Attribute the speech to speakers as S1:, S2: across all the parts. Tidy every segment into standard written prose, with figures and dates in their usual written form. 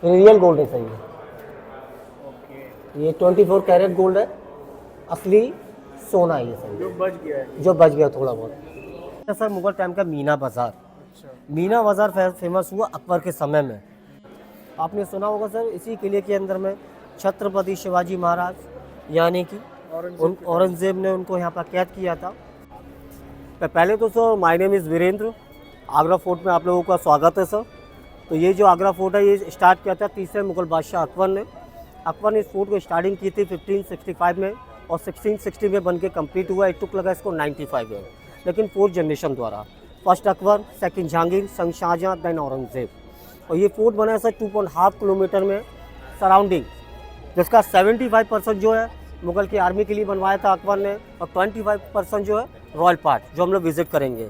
S1: Real gold है सही है।
S2: ओके।
S1: ये 24 कैरेट गोल्ड है, असली सोना है ये सही
S2: जो बच गया है।
S1: जो बच गया थोड़ा बहुत। सर मुगल टाइम का मीना बाजार,
S2: अच्छा।
S1: मीना बाजार फेमस हुआ अकबर के समय में। आपने सुना होगा सर, इसी किले के अंदर में छत्रपति शिवाजी महाराज यानी कि औरंगजेब ने उनको यहाँ पर कैद किया था। पहले तो sir my name is Virendra, Agra fort में आप लोगों का स्वागत है सर। तो ये जो आगरा फोर्ट है ये स्टार्ट किया था तीसरे मुगल बादशाह अकबर ने। अकबर ने इस फोर्ट को स्टार्टिंग की थी 1565 में और 1660 में बन के कम्प्लीट हुआ। एक टुक लगा इसको 95 में, लेकिन 4 जनरेशन द्वारा, फर्स्ट अकबर, सेकंड जहांगीर, संग शाहजहाँ, देन औरंगजेब। और ये फोर्ट बना है सर 2.5 किलोमीटर में सराउंडिंग, जिसका 75% जो है मुगल की आर्मी के लिए बनवाया था अकबर ने और 25% जो है रॉयल पार्क जो हम लोग विजिट करेंगे।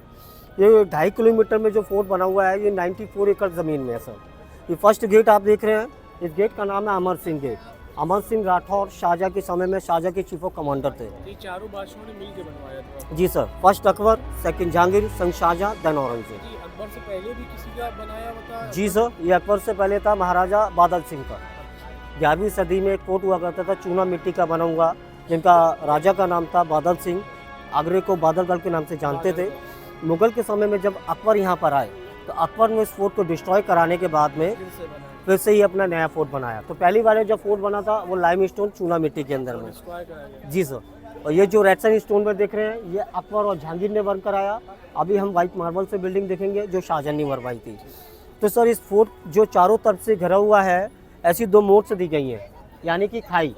S1: ये 2.5 किलोमीटर में जो फोर्ट बना हुआ है ये 94 एकड़ ज़मीन में है सर। ये फर्स्ट गेट आप देख रहे हैं, इस गेट का नाम है अमर सिंह गेट। अमर सिंह राठौर शाहजहाँ के समय में शाहजहाँ के चीफ ऑफ कमांडर थे।
S2: ये चारों बादशाहों ने मिलकर बनवाया था।
S1: जी sir, first Akbar, second Jahangir, संग शाहजहाँ, देन औरंगजेब।
S2: ये अकबर से पहले भी किसी का बनाया होता है?
S1: जी सर, ये अकबर से पहले था महाराजा बादल सिंह का। 11वीं सदी में एक फोर्ट हुआ करता था चूना मिट्टी का बना हुआ, जिनका राजा का नाम था बादल सिंह। आगरे को बादलगढ़ के नाम से जानते थे। मुगल के समय में जब अकबर यहाँ पर आए तो अकबर ने इस फोर्ट को डिस्ट्रॉय कराने के बाद में
S2: फिर से बना
S1: फिर से ही अपना नया फोर्ट बनाया। तो पहली बार जब फोर्ट बना था वो लाइमस्टोन चूना मिट्टी के अंदर में।
S2: स्क्वायर कराया गया।
S1: जी सर, और ये जो रेड सैंड स्टोन में देख रहे हैं ये अकबर और जहांगीर ने बन कराया। अभी हम वाइट मार्बल से बिल्डिंग देखेंगे जो शाहजहाँ ने बनवाई थी। तो सर इस फोर्ट जो चारों तरफ से घिरा हुआ है ऐसी 2 मोड से दी गई हैं, यानी कि खाई।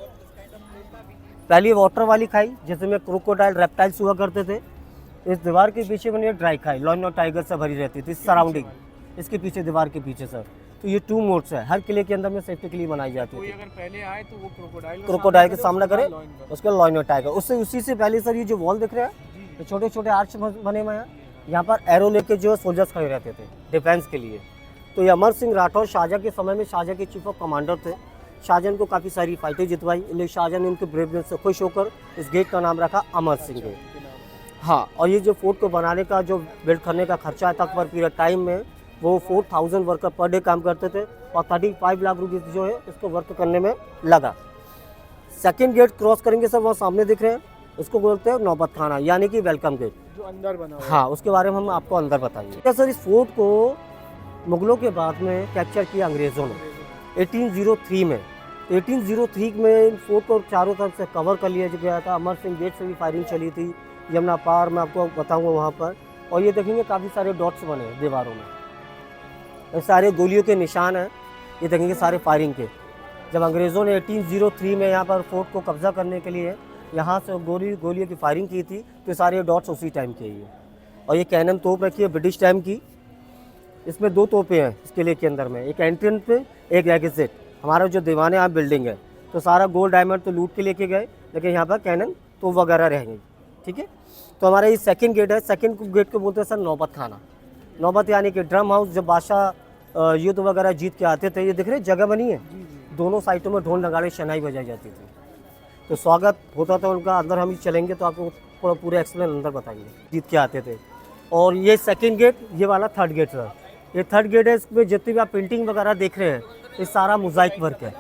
S1: पहली वाटर वाली खाई जिसमें क्रोकोडाइल रेप्टाइल्स हुआ करते थे। इस दीवार के पीछे बनी है ड्राई खाई, लॉयन और टाइगर से भरी रहती थी सराउंडिंग, इसके पीछे दीवार के पीछे सर। तो ये 2 मोड्स है, हर किले के अंदर में सेफ्टी के लिए बनाई जाती
S2: कोई
S1: थी।
S2: अगर पहले आए तो वो
S1: क्रोकोडाइल के सामना करे,
S2: लॉइन करे।
S1: उसके लॉयन और टाइगर। उससे उसी से पहले सर ये जो वॉल दिख रहे हैं तो छोटे छोटे आर्च बने हुए हैं, यहाँ पर एरो लेके जो सोल्जर्स खड़े रहते थे डिफेंस के लिए। तो ये अमर सिंह राठौर शाहजहाँ के समय में शाहजहाँ के चीफ ऑफ कमांडर थे। शाहजहाँ को काफ़ी सारी फाइटें जितवाई, इसलिए शाहजहाँ ने उनके ब्रेवनेस से खुश होकर इस गेट का नाम रखा अमर सिंह गेट। हाँ, और ये जो फोर्ट को बनाने का जो बिल्ड करने का खर्चा है अकबर पीरियड टाइम में, वो 4000 वर्कर पर डे काम करते थे और 35 लाख रुपये जो है इसको वर्क करने में लगा। सेकंड गेट क्रॉस करेंगे सर, वहाँ सामने दिख रहे हैं, उसको बोलते हैं नौबत खाना यानी कि वेलकम गेट,
S2: जो अंदर बना हुआ है।
S1: हाँ उसके बारे में हम आपको अंदर बताएंगे। क्या सर, इस फोर्ट को मुगलों के बाद में कैप्चर किया अंग्रेज़ों ने 1803 में। 1803 में इन फोर्ट को चारों तरफ से कवर कर लिया गया था। अमर सिंह गेट से भी फायरिंग चली थी, यमुना पार मैं आपको बताऊंगा वहाँ पर। और ये देखेंगे काफ़ी सारे डॉट्स बने हैं दीवारों में, ये सारे गोलियों के निशान हैं, ये देखेंगे सारे फायरिंग के। जब अंग्रेज़ों ने 1803 में यहाँ पर फोर्ट को कब्जा करने के लिए यहाँ से गोलियों की फायरिंग की थी, तो सारे डॉट्स उसी टाइम के ही है। और ये कैनन तोप रखी है ब्रिटिश टाइम की। इसमें 2 तोपें हैं इस किले के अंदर में, एक एंट्रेंस पे एक एग्जिट। हमारा जो दीवाने यहाँ बिल्डिंग है तो सारा गोल्ड डायमंड तो लूट के लेके गए, लेकिन यहाँ पर कैनन तोप वगैरह रहेंगे। ठीक है, तो हमारा ये सेकंड गेट है। सेकंड गेट को बोलते हैं सर नौबत खाना। नौबत यानी कि ड्रम हाउस, जब बादशाह युद्ध वगैरह जीत के आते थे, ये दिख रहे जगह बनी है, दोनों साइडों में ढोल नगाड़े शहनाई बजाई जाती थी, तो स्वागत होता था उनका। अंदर हम चलेंगे तो आपको पूरा एक्सप्लेन अंदर बताएंगे जीत के आते थे। और ये सेकंड गेट, ये वाला थर्ड गेट सर, ये थर्ड गेट है। इसमें जितनी भी आप पेंटिंग वगैरह देख रहे हैं ये सारा मोज़ाइक वर्क है।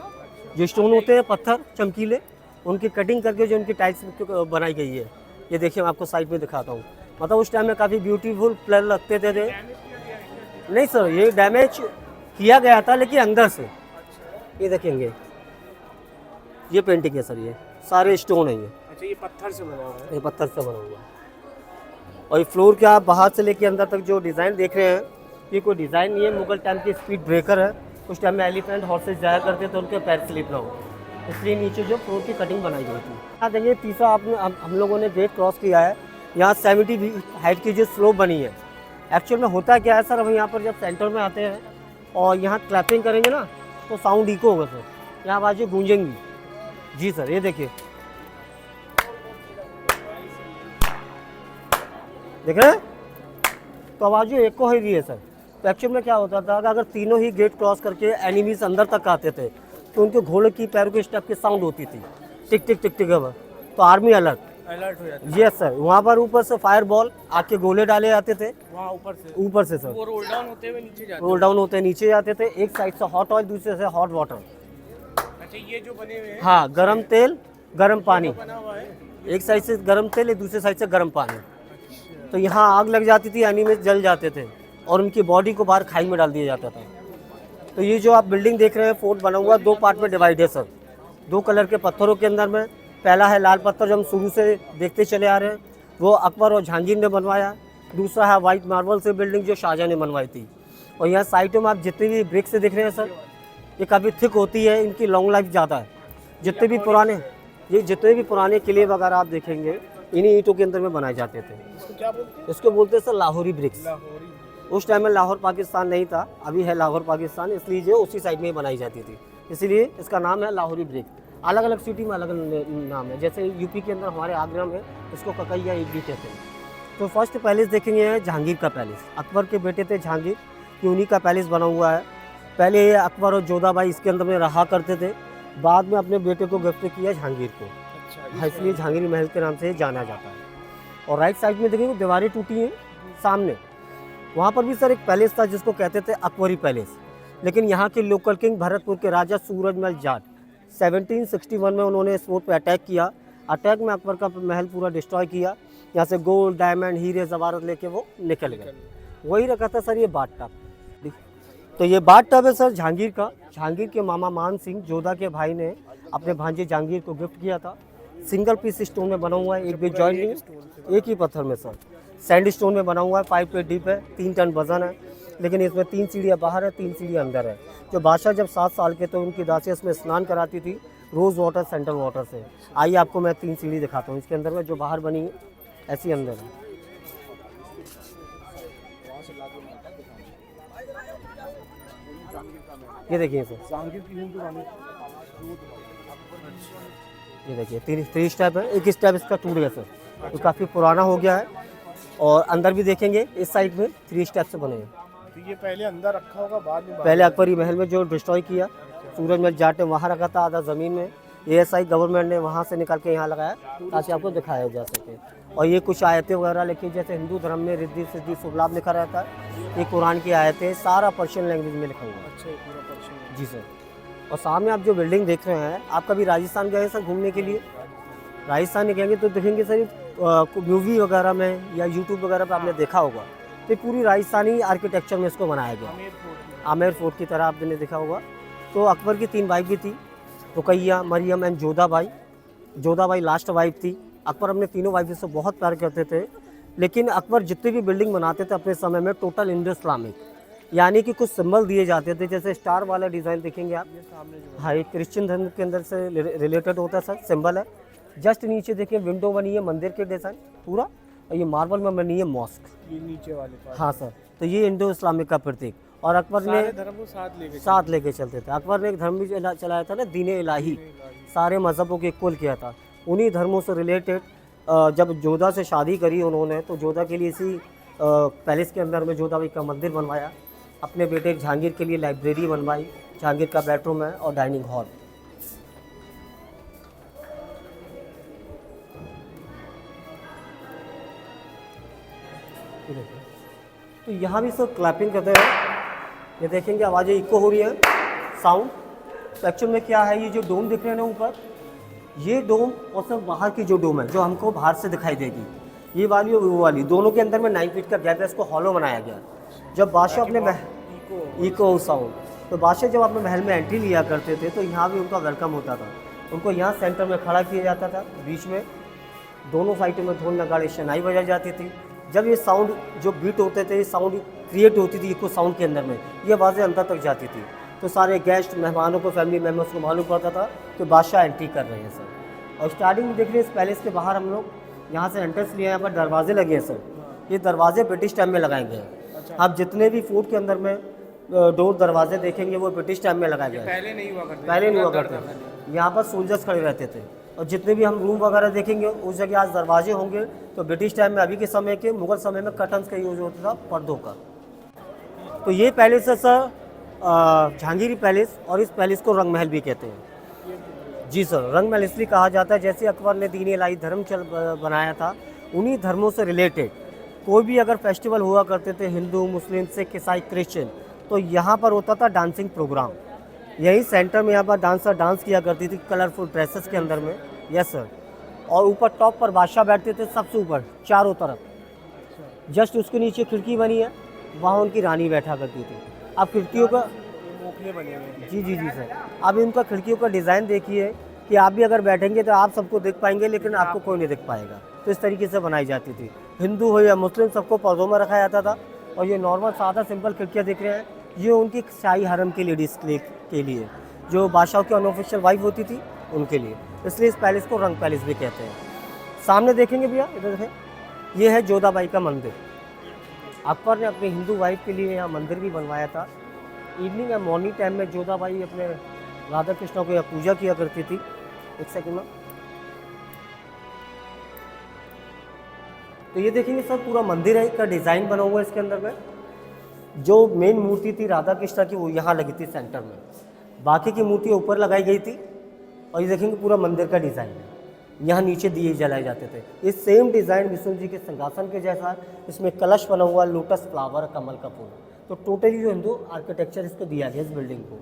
S1: जो स्टोन होते हैं पत्थर चमकीले, उनकी कटिंग करके जो उनकी टाइल्स बनाई गई है। ये देखिए मैं आपको साइड में दिखाता हूँ, मतलब उस टाइम में काफ़ी ब्यूटीफुल प्लेन लगते थे। नहीं सर, ये डैमेज किया गया था लेकिन अंदर से। ये देखेंगे ये पेंटिंग है सर, ये सारे स्टोन है ये।
S2: अच्छा, ये पत्थर से बना हुआ है।
S1: ये पत्थर से बना हुआ है। और ये फ्लोर के आप बाहर से लेके अंदर तक जो डिज़ाइन देख रहे हैं, ये कोई डिज़ाइन नहीं है, मुगल टाइम की स्पीड ब्रेकर है। उस टाइम में एलिफेंट हॉर्सेस जाया करते थे, उनके पैर स्लिप ना हो, इसलिए नीचे जो फ्लोर की कटिंग बनाई गई थी। यहाँ देखिए तीसरा आपने हम लोगों ने गेट क्रॉस किया है। यहाँ 70 हाइट की जो स्लोप बनी है, एक्चुअल में होता क्या है सर, हम यहाँ पर जब सेंटर में आते हैं और यहाँ क्लैपिंग करेंगे ना तो साउंड इको होगा सर, यहाँ आवाज़ें गूंजेंगी। जी सर, ये देखिए देख रहे हैं, तो आवाज़ एको ही रही है सर। तो एक्चुअल में क्या होता था कि अगर तीनों ही गेट क्रॉस करके एनिमीज अंदर तक आते थे तो उनके घोड़े की पैरों के स्टेप की साउंड होती थी, टिक टिक टिक टिक। तो आर्मी अलर्ट,
S2: अलर्ट हो जाता है
S1: यस सर, वहाँ पर ऊपर से फायर बॉल आग के गोले डाले जाते थे,
S2: वहाँ
S1: ऊपर से सर
S2: वो रोल डाउन होते हुए नीचे जाते
S1: रोल डाउन होते नीचे जाते थे। एक साइड से हॉट ऑयल, दूसरे से हॉट वाटर।
S2: हैं। अच्छा ये जो बने हुए हैं
S1: हाँ, गरम तेल गरम पानी,
S2: बना हुआ है।
S1: एक साइड से गरम तेल, एक दूसरे साइड से गरम पानी। तो यहाँ आग लग जाती थी, एनिमल्स जल जाते थे और उनकी बॉडी को बाहर खाई में डाल दिया जाता था। तो ये जो आप बिल्डिंग देख रहे हैं, फोर्ट बना हुआ 2 पार्ट में डिवाइड है सर, 2 कलर के पत्थरों के अंदर में। पहला है लाल पत्थर जो हम शुरू से देखते चले आ रहे हैं, वो अकबर और जहांगीर ने बनवाया। दूसरा है वाइट मार्बल से बिल्डिंग जो शाहजहां ने बनवाई थी। और यहाँ साइडों में आप जितनी भी ब्रिक्स से देख रहे हैं सर, ये काफ़ी थिक होती है, इनकी लॉन्ग लाइफ ज़्यादा है। जितने भी पुराने किले वगैरह आप देखेंगे, इन्हीं ईंटों के अंदर में बनाए जाते थे।
S2: इसको क्या बोलते हैं?
S1: इसको बोलते हैं सर लाहौरी ब्रिक्स।
S2: लाहौरी।
S1: उस टाइम में लाहौर पाकिस्तान नहीं था, अभी है लाहौर पाकिस्तान, इसलिए जो उसी साइड में ही बनाई जाती थी, इसीलिए इसका नाम है लाहौरी ब्रिक। अलग अलग सिटी में अलग अलग नाम है, जैसे यूपी के अंदर हमारे आगरा में इसको ककैया ईंट भी कहते हैं। तो फर्स्ट पैलेस देखेंगे जहांगीर का पैलेस, अकबर के बेटे थे जहांगीर, उन्हीं का पैलेस बना हुआ है। पहले ये अकबर और जोधाबाई इसके अंदर में रहा करते थे, बाद में अपने बेटे को गिफ्ट किया जहांगीर को,
S2: अच्छा
S1: इसलिए जहांगीर महल के नाम से जाना जाता है। और राइट साइड में देखेंगे दीवारें टूटी हैं सामने, वहाँ पर भी सर एक पैलेस था जिसको कहते थे अकबरी पैलेस। लेकिन यहाँ के लोकल किंग भरतपुर के राजा सूरजमल जाट 1761 में उन्होंने इस फोर्ट पर अटैक किया। अटैक में अकबर का महल पूरा डिस्ट्रॉय किया, यहाँ से गोल्ड डायमंड हीरे जवाहरत लेके वो निकल गए। वही रखा था सर ये बाथ टब। तो ये बाथ टब है सर जहांगीर का। जहांगीर के मामा मान सिंह जोधा के भाई ने अपने भांजे जहांगीर को गिफ्ट किया था। सिंगल पीस स्टोन में बना हुआ है, एक भी जॉइंट नहीं, एक ही पत्थर में सर। सैंड स्टोन में बना हुआ है, 5 फीट डीप है, 3 टन वजन है। लेकिन इसमें 3 सीढ़ियाँ बाहर है, 3 सीढ़ियाँ अंदर है। जो बादशाह जब 7 साल के तो उनकी दासियाँ इसमें स्नान कराती थी रोज़ वाटर सेंट्रल वाटर से। आइए आपको मैं 3 सीढ़ी दिखाता हूँ इसके अंदर में, जो बाहर बनी है ऐसी अंदर है। ये देखिए सर, ये देखिए 3 स्टेप है, एक स्टेप इसका टूट गया सर, तो काफ़ी पुराना हो गया है। और अंदर भी देखेंगे इस साइड में 3 स्टेप से बने हैं।
S2: तो ये पहले अंदर रखा होगा, बाद में
S1: पहले अकबरी महल में जो डिस्ट्रॉय किया सूरजमल जाट ने वहाँ रखा था आधा ज़मीन में, ASI गवर्नमेंट ने वहाँ से निकाल के यहाँ लगाया ताकि आपको दिखाया जा सके। और ये कुछ आयतें वगैरह लिखी, जैसे हिंदू धर्म में रिद्धि सिद्धि शुभ लाभ लिखा रहता है, ये कुरान की आयतें, सारा पर्शियन लैंग्वेज में लिखा हुआ है।
S2: अच्छा, पूरा पर्शियन।
S1: जी सर। और सामने आप जो बिल्डिंग देख रहे हैं, आप कभी राजस्थान गए सर घूमने के लिए? राजस्थान गएंगे तो देखेंगे सर मूवी वगैरह में या यूट्यूब वगैरह पर आपने देखा होगा, तो पूरी राजस्थानी आर्किटेक्चर में इसको बनाया गया, आमेर फोर्ट की तरह आपने देखा होगा। तो अकबर की 3 वाइफ भी थी, Rukaiya, Mariam and Jodhabai. Jodhabai last wife थी। अकबर अपने तीनों वाइफ से बहुत प्यार करते थे। लेकिन अकबर जितने भी बिल्डिंग बनाते थे अपने समय में टोटल इंडो इस्लामिक, यानी कि कुछ सिंबल दिए जाते थे, जैसे स्टार वाला डिज़ाइन देखेंगे आप, हाँ ये क्रिश्चियन धर्म के अंदर से रिलेटेड होता है सर, सिंबल है। जस्ट नीचे देखिए विंडो बनी है मंदिर के डिज़ाइन पूरा, और ये मार्बल में बनी है मॉस्क,
S2: ये नीचे वाले।
S1: हाँ सर। तो ये इंडो इस्लामिक का प्रतीक। और अकबर ने
S2: धर्म को
S1: साथ लेके चलते थे। अकबर ने एक धर्म भी चलाया था ना, दीन इलाही, सारे मज़हबों को इक्वल किया था। उन्हीं धर्मों से रिलेटेड जब जोधा से शादी करी उन्होंने, तो जोधा के लिए इसी पैलेस के अंदर में जोधाबाई का मंदिर बनवाया। अपने बेटे जहांगीर के लिए लाइब्रेरी बनवाई, जहांगीर का बेडरूम है और डाइनिंग हॉल। तो यहाँ भी सब क्लैपिंग करते हैं, ये देखेंगे आवाज़ें इको हो रही है, साउंड। तो एक्चुअल में क्या है, ये जो डोम दिख रहे हैं ना ऊपर, ये डोम और सब बाहर की जो डोम है जो हमको बाहर से दिखाई देगी, ये वाली और वो वाली, दोनों के अंदर में 9 फीट का गैप है, इसको हॉलो बनाया गया। जब बादशाह अपने इको साउंड, तो बादशाह जब अपने महल में एंट्री लिया करते थे तो यहाँ भी उनका वेलकम होता था। उनको यहाँ सेंटर में खड़ा किया जाता था, बीच में दोनों साइडों में ढोल नगाड़े शहनाई बजाई जाती थी। जब ये साउंड जो बीट होते थे, ये साउंड क्रिएट होती थी इको साउंड के अंदर में, ये आवाज़ें अंदर तक जाती थी। तो सारे गेस्ट मेहमानों को, फैमिली मेम्बर्स को मालूम पड़ता था कि बादशाह एंट्री कर रहे हैं सर। और स्टार्टिंग में देख रहे हैं इस पैलेस के बाहर हम लोग यहाँ से एंट्रेंस लिए, यहाँ पर दरवाजे लगे हैं सर। ये दरवाजे ब्रिटिश टाइम में लगाए गए हैं। आप जितने भी फोर्ट के अंदर में डोर दरवाजे देखेंगे वो ब्रिटिश टाइम में लगाए गए हैं,
S2: पहले नहीं हुआ करते,
S1: पहले नहीं हुआ करते। यहाँ पर सोल्जर्स खड़े रहते थे। और जितने भी हम रूम वगैरह देखेंगे उस जगह आज दरवाजे होंगे, तो ब्रिटिश टाइम में, अभी के समय के, मुगल समय में कर्टन्स का यूज होता था, पर्दों का। तो ये पैलेस है सर जहांगीरी पैलेस, और इस पैलेस को रंग महल भी कहते हैं। जी सर, रंग महल इसलिए कहा जाता है जैसे अकबर ने दीन इलाही धर्म चल बनाया था, उन्हीं धर्मों से रिलेटेड कोई भी अगर फेस्टिवल हुआ करते थे, हिंदू, मुस्लिम, सिख, ईसाई, क्रिश्चियन, तो यहाँ पर होता था डांसिंग प्रोग्राम। यही सेंटर में यहाँ पर डांसर डांस किया करती थी कलरफुल ड्रेसेस के अंदर में। Yes sir. और ऊपर टॉप पर बादशाह बैठते थे सबसे ऊपर चारों तरफ। जस्ट उसके नीचे खिड़की बनी है, वहाँ उनकी रानी बैठा करती थी। अब खिड़कियों का
S2: मोखले बने हुए हैं।
S1: जी सर, अब इनका खिड़कियों का डिज़ाइन देखिए कि आप भी अगर बैठेंगे तो आप सबको देख पाएंगे, लेकिन आपको कोई नहीं देख पाएगा। तो इस तरीके से बनाई जाती थी। हिंदू हो या मुस्लिम, सबको पर्दों में रखा जाता था। और ये नॉर्मल सादा सिंपल खिड़कियाँ दिख रहे हैं, ये उनकी शाही हरम की लेडीज़ के लिए, जो बादशाह की अनऑफिशियल वाइफ होती थी उनके लिए। इसलिए इस पैलेस को रंग पैलेस भी कहते हैं। सामने देखेंगे भैया, इधर देखें, ये है जोधाबाई का मंदिर। अकबर ने अपनी हिंदू वाइफ के लिए यहाँ मंदिर भी बनवाया था। इवनिंग या मॉर्निंग टाइम में जोधाबाई अपने राधा कृष्ण को यहाँ पूजा किया करती थी। एक सेकंड में, तो ये देखेंगे सर, पूरा मंदिर है का डिज़ाइन बना हुआ है इसके अंदर में। जो मेन मूर्ति थी राधा कृष्ण की वो यहाँ लगी थी सेंटर में, बाकी की मूर्तियाँ ऊपर लगाई गई थी। और ये देखेंगे पूरा मंदिर का डिज़ाइन है, यहाँ नीचे दिए जलाए जाते थे। ये सेम डिज़ाइन विष्णु जी के सिंहासन के जैसा, इसमें कलश बना हुआ, लोटस फ्लावर, कमल का फूल। तो टोटली जो हिंदू आर्किटेक्चर इसको दिया गया इस बिल्डिंग को।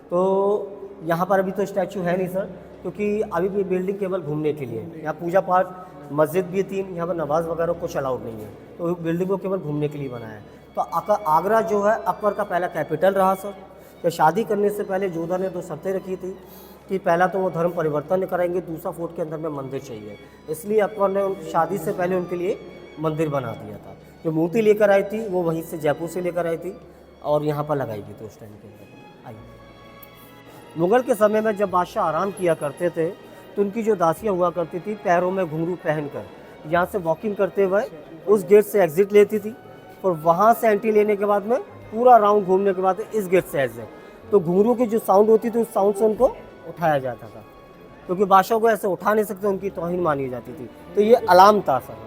S1: तो यहाँ पर अभी तो स्टैचू है नहीं सर, क्योंकि अभी भी बिल्डिंग केवल घूमने के लिए। यहाँ पूजा पाठ, मस्जिद भी 3, यहाँ पर नमाज वगैरह कुछ अलाउड नहीं है, तो बिल्डिंग को केवल घूमने के लिए बनाया है। तो आगरा जो है अकबर का पहला कैपिटल रहा सर। तो शादी करने से पहले जोधा ने 2 शर्तें रखी थी कि पहला तो वो धर्म परिवर्तन कराएंगे, दूसरा फोर्ट के अंदर में मंदिर चाहिए। इसलिए अकबर ने शादी से पहले उनके लिए मंदिर बना दिया था। जो मूर्ति लेकर आई थी वो वहीं से जयपुर से लेकर आई थी और यहाँ पर लगाई गई थी उस टाइम के अंदर। आइए, मुग़ल के समय में जब बादशाह आराम किया करते थे तो उनकी जो दासियाँ हुआ करती थी पैरों में घुंघरू पहनकर यहाँ से वॉकिंग करते हुए उस गेट से एग्जिट लेती थी, और वहाँ से एंट्री लेने के बाद में पूरा राउंड घूमने के बाद इस गेट से एग्जिट। तो घुंघरू की जो साउंड होती थी उस साउंड से उनको उठाया जाता था, क्योंकि बादशाह को ऐसे उठा नहीं सकते, उनकी तौहीन मानी जाती थी। तो ये अलार्म था सर,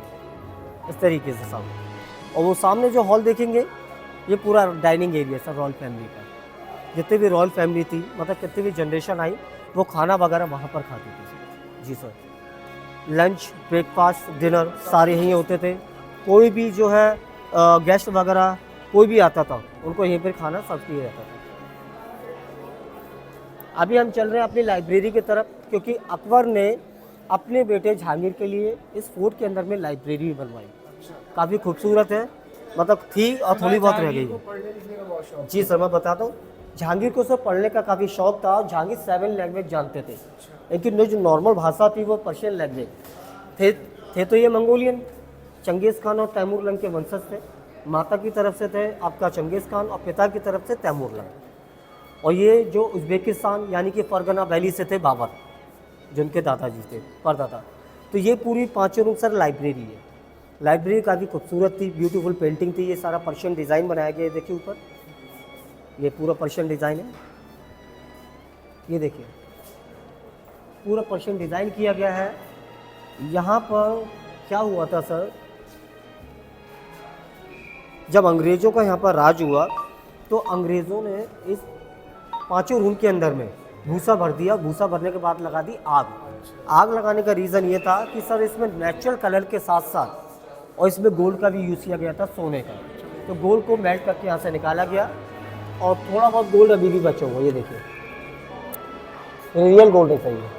S1: इस तरीके से साउंड। और वो सामने जो हॉल देखेंगे ये पूरा dining area sir royal family का। जितनी भी रॉयल फैमिली थी, मतलब कितनी भी जनरेशन आई, वो खाना वगैरह वहाँ पर खाती थी। जी सर, लंच, ब्रेकफास्ट, डिनर सारे यहीं होते थे। कोई भी जो है गेस्ट वगैरह कोई भी आता था उनको यहीं पर खाना सर्व किया जाता था। अभी हम चल रहे हैं अपनी लाइब्रेरी की तरफ, क्योंकि अकबर ने अपने बेटे जहांगीर के लिए इस फोर्ट के अंदर में लाइब्रेरी भी बनवाई। काफ़ी खूबसूरत है, मतलब थी और थोड़ी बहुत रह गई है। जी सर, मैं बताता हूँ, जहांगीर को सिर्फ पढ़ने का काफ़ी शौक था। जहांगीर 7 लैंग्वेज जानते थे, लेकिन जो नॉर्मल भाषा थी वो पर्शियन लैंग्वेज थे तो ये मंगोलियन, चंगेज़ खान और तैमूरलंग के वंशज थे। माता की तरफ से थे आपका चंगेज़ खान और पिता की तरफ से तैमूरलंग। और ये जो उज़्बेकिस्तान यानी कि फरगना वैली से थे बाबर, जो उनके दादाजी थे, परदादा। तो ये पूरी 5 रूम सर लाइब्रेरी है। लाइब्रेरी काफ़ी खूबसूरत थी, ब्यूटीफुल पेंटिंग थी। ये सारा पर्शियन डिज़ाइन बनाया गया है, देखिए ऊपर ये पूरा पर्शियन डिज़ाइन है। ये देखिए पूरा पर्शियन डिज़ाइन किया गया है। यहाँ पर क्या हुआ था सर, जब अंग्रेज़ों का यहाँ पर राज हुआ तो अंग्रेज़ों ने इस 5 रूम के अंदर में भूसा भर दिया। भूसा भरने के बाद लगा दी आग। आग लगाने का रीज़न ये था कि सर इसमें नेचुरल कलर के साथ साथ और इसमें गोल्ड का भी यूज़ किया गया था, सोने का। तो गोल्ड को मेल्ट करके यहाँ से निकाला गया और थोड़ा बहुत गोल्ड अभी भी बचा हुआ। ये देखिए रियल गोल्ड है सही है,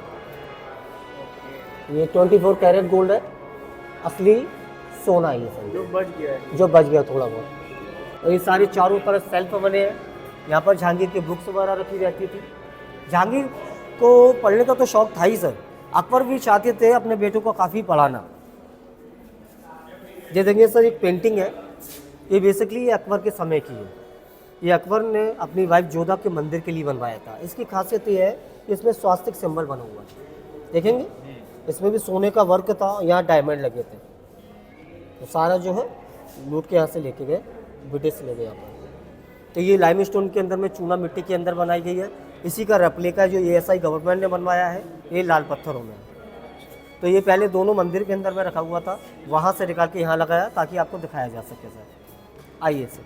S1: ये 24 कैरेट गोल्ड है, असली सोना है ये सही,
S2: जो बच गया है,
S1: जो बच गया थोड़ा बहुत। और ये सारे चारों तरफ सेल्फ बने हैं। यहाँ पर जहांगीर की बुक्स वगैरह रखी रहती थी। जहांगीर को पढ़ने का तो शौक था ही सर। अकबर भी चाहते थे अपने बेटों को काफ़ी पढ़ाना। ये देखिए सर, एक पेंटिंग है, ये बेसिकली ये अकबर के समय की है। ये अकबर ने अपनी वाइफ जोधा के मंदिर के लिए बनवाया था। इसकी खासियत ये है कि इसमें स्वास्तिक सिंबल बना हुआ है, देखेंगे इसमें भी सोने का वर्क था, यहाँ डायमंड लगे थे। तो सारा जो है लूट के यहाँ से लेके गए, ब्रिटिश से ले गए यहाँ पर। तो ये लाइमस्टोन के अंदर में चूना मिट्टी के अंदर बनाई गई है। इसी का रेप्लिका जो ASI गवर्नमेंट ने बनवाया है, ये लाल पत्थरों में। तो ये पहले दोनों मंदिर के अंदर में रखा हुआ था, वहाँ से निकाल के यहाँ लगाया ताकि आपको दिखाया जा सके सर। आइए सर,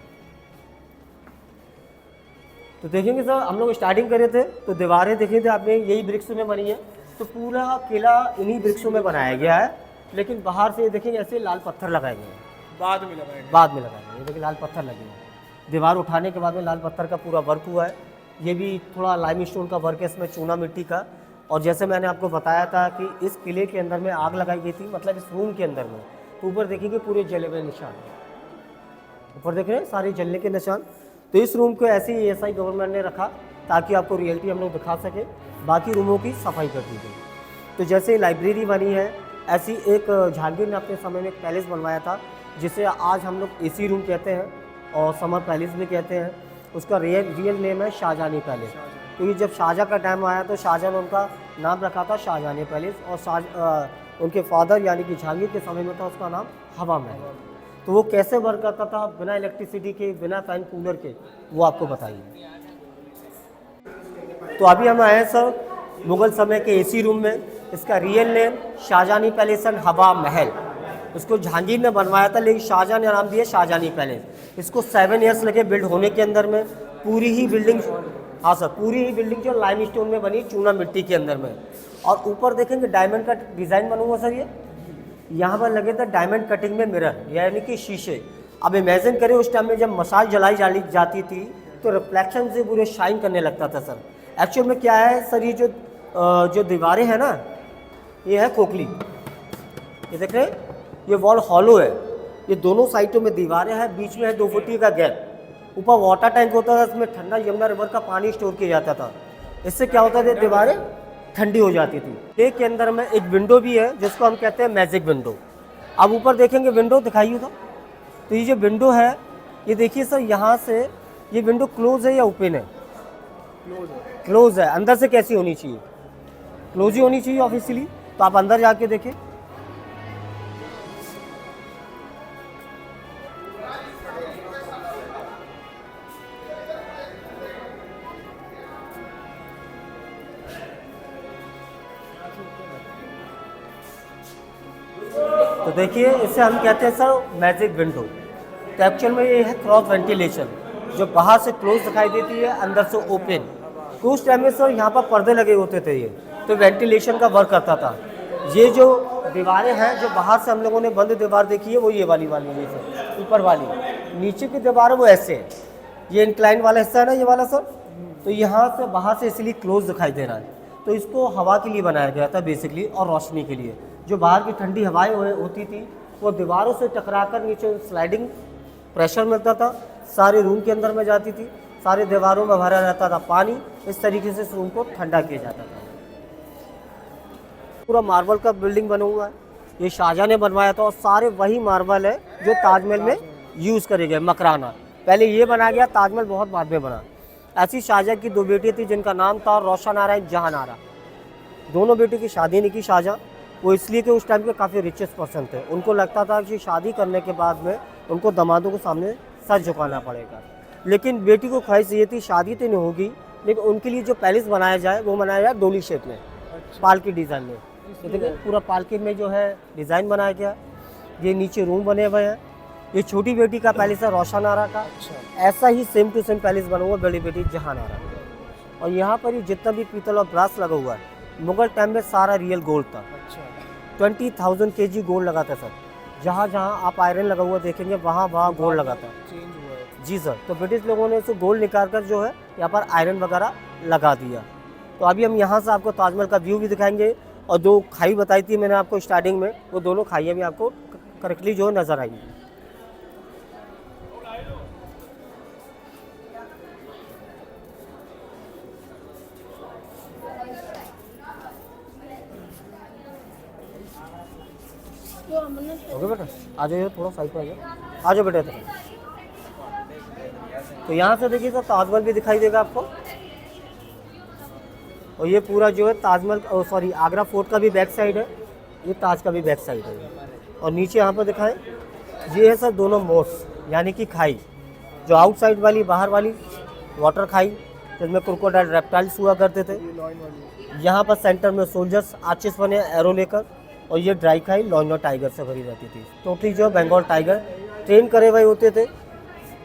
S1: तो देखेंगे सर हम लोग स्टार्टिंग करे थे तो दीवारें देखे थे आपने, यही ब्रिक्स में बनी है। तो पूरा किला इन्हीं वृक्षों में बनाया गया है, लेकिन बाहर से देखेंगे ऐसे लाल पत्थर लगाए गए हैं,
S2: बाद में लगाएंगे।
S1: बाद में लगाएंगे। ये देखिए लाल पत्थर लगे हैं, दीवार उठाने के बाद में लाल पत्थर का पूरा वर्क हुआ है। ये भी थोड़ा लाइमस्टोन का वर्क है, इसमें चूना मिट्टी का। और जैसे मैंने आपको बताया था कि इस किले के अंदर में आग लगाई गई थी, मतलब इस रूम के अंदर में, तो ऊपर देखेंगे पूरे जले हुए निशान, ऊपर देख रहे हैं सारे जलने के निशान। तो इस रूम को ऐसे ही एएसआई गवर्नमेंट ने रखा ताकि आपको रियलिटी हम लोग दिखा सके। बाकी रूमों की सफाई कर दी गई। तो जैसे लाइब्रेरी बनी है, ऐसी एक जहांगीर ने अपने समय में एक पैलेस बनवाया था, जिसे आज हम लोग एसी रूम कहते हैं और समर पैलेस भी कहते हैं। उसका रियल नेम है शाहजहानी पैलेस, क्योंकि जब शाहजहाँ का टाइम आया तो शाहजहाँ ने उनका नाम रखा था शाहजहानी पैलेस, और उनके फादर यानी कि जहांगीर के समय में था उसका नाम हवा महल। तो वो कैसे वर्क करता था बिना इलेक्ट्रिसिटी के, बिना फैन कूलर के, वो आपको बताइए। तो अभी हम आए हैं सर मुगल समय के एसी रूम में। इसका real name Shahjahani palace and हवा महल। इसको जहांगीर ने बनवाया था, लेकिन शाहजहाँ ने नाम दिया शाहजहानी पैलेस। इसको 7 ईयर्स लगे बिल्ड होने के अंदर में। पूरी ही बिल्डिंग, हाँ सर, पूरी ही बिल्डिंग जो लाइमस्टोन में बनी, चूना मिट्टी के अंदर में। और ऊपर देखेंगे डायमंड का डिज़ाइन बना हुआ सर। ये यहाँ पर लगे थे डायमंड कटिंग में मिरर, यानी कि शीशे। अब इमेजिन करें उस टाइम में जब मसाज जलाई जाती थी तो रिफ्लेक्शन से पूरे शाइन करने लगता था सर। एक्चुअल में क्या है सर, ये जो दीवारें हैं ना, ये है खोखली, ये देख रहे हैं, ये वॉल हॉलो है। ये दोनों साइडों में दीवारें हैं, बीच में है 2 फुट का गैप। ऊपर वाटर टैंक होता था, इसमें ठंडा यमुना रिवर का पानी स्टोर किया जाता था। इससे क्या होता था, दीवारें ठंडी हो जाती थी। एक के अंदर में एक विंडो भी है जिसको हम कहते हैं मैजिक विंडो। अब ऊपर देखेंगे विंडो दिखाइए तो ये जो विंडो है, ये देखिए सर, यहाँ से ये विंडो क्लोज है या ओपन है? क्लोज है। अंदर से कैसी होनी चाहिए? क्लोज ही होनी चाहिए ऑफिशियली। तो आप अंदर जाके देखें, तो देखिए इसे हम कहते हैं सर मैजिक विंडो। तो एक्चुअल में ये है क्रॉस वेंटिलेशन, जो बाहर से क्लोज दिखाई देती है, अंदर से ओपन। तो उस टाइम में सर यहाँ पर पर्दे लगे होते थे, ये तो वेंटिलेशन का वर्क करता था। ये जो दीवारें हैं, जो बाहर से हम लोगों ने बंद दीवार देखी है, वो ये वाली ये सर ऊपर वाली। नीचे की दीवार है वो ऐसे है, ये इंक्लाइन वाला हिस्सा है ना, ये वाला सर। तो यहाँ से बाहर से इसलिए क्लोज दिखाई दे रहा है। तो इसको हवा के लिए बनाया गया था बेसिकली, और रोशनी के लिए। जो बाहर की ठंडी हवाएं होती थी वो दीवारों से टकराकर नीचे स्लाइडिंग प्रेशर मिलता था, सारे रूम के अंदर में जाती थी, सारे दीवारों में भरा रहता था पानी। इस तरीके से इस रूम को ठंडा किया जाता था। पूरा मार्बल का बिल्डिंग बना हुआ है, ये शाहजहाँ ने बनवाया था, और सारे वही मार्बल है जो ताजमहल में यूज़ करे गए। मकराना पहले ये बनाया गया, ताजमहल बहुत बाद में बना। ऐसी शाहजहाँ की 2 बेटी थी जिनका नाम था रोशन आरा एंड जहान आरा। दोनों बेटी की शादी नहीं की शाहजहाँ, वो इसलिए कि उस टाइम के काफ़ी रिचेस्ट पर्सन थे। उनको लगता था कि शादी करने के बाद में उनको दामादों को सामने सर झुकाना पड़ेगा। लेकिन बेटी को ख्वाहिश ये थी शादी तो नहीं होगी, लेकिन उनके लिए जो पैलेस बनाया जाए वो बनाया जाए डोली शेप में, पालकी डिज़ाइन में। तो देखिए पूरा पालकी में जो है डिज़ाइन बनाया गया। ये नीचे रूम बने हुए हैं। ये छोटी बेटी का पैलेस है रोशन आरा का। ऐसा ही सेम टू सेम पैलेस बना हुआ बड़ी बेटी जहान आरा का। और यहाँ पर ही जितना भी पीतल और ब्रास लगा हुआ है, मुगल टाइम में सारा रियल गोल्ड था। 20,000 kg गोल्ड लगा था सर। जहाँ जहाँ आप आयरन लगा हुआ देखेंगे, वहाँ वहाँ गोल्ड लगा था। जी सर। तो ब्रिटिश लोगों ने इसे गोल्ड निकाल कर जो है यहाँ पर आयरन वगैरह लगा दिया। तो अभी हम यहाँ से आपको ताजमहल का व्यू भी दिखाएंगे, और जो खाई बताई थी मैंने आपको स्टार्टिंग में, वो दोनों खाइयाँ भी आपको करेक्टली जो नज़र आएंगी। ओके बेटा, आ जाइए थोड़ा साइड पे आ जाओ बेटा। तो यहाँ से देखिए तो ताजमहल भी दिखाई देगा आपको। और ये पूरा जो है ताजमहल, सॉरी आगरा फोर्ट का भी बैक साइड है, ये ताज का भी बैक साइड है। और नीचे यहाँ पर दिखाएं, ये है सर दोनों मोड्स, यानी कि खाई। जो आउटसाइड वाली, बाहर वाली वाटर खाई, जिसमें क्रोकोडाइल रेप्टाइल्स हुआ करते थे। यहाँ पर सेंटर में सोल्जर्स आर्चेस बने एरो लेकर, और ये ड्राई खाई लॉयनो टाइगर से भरी रहती थी। टोटली जो बंगाल टाइगर ट्रेन करे हुए होते थे,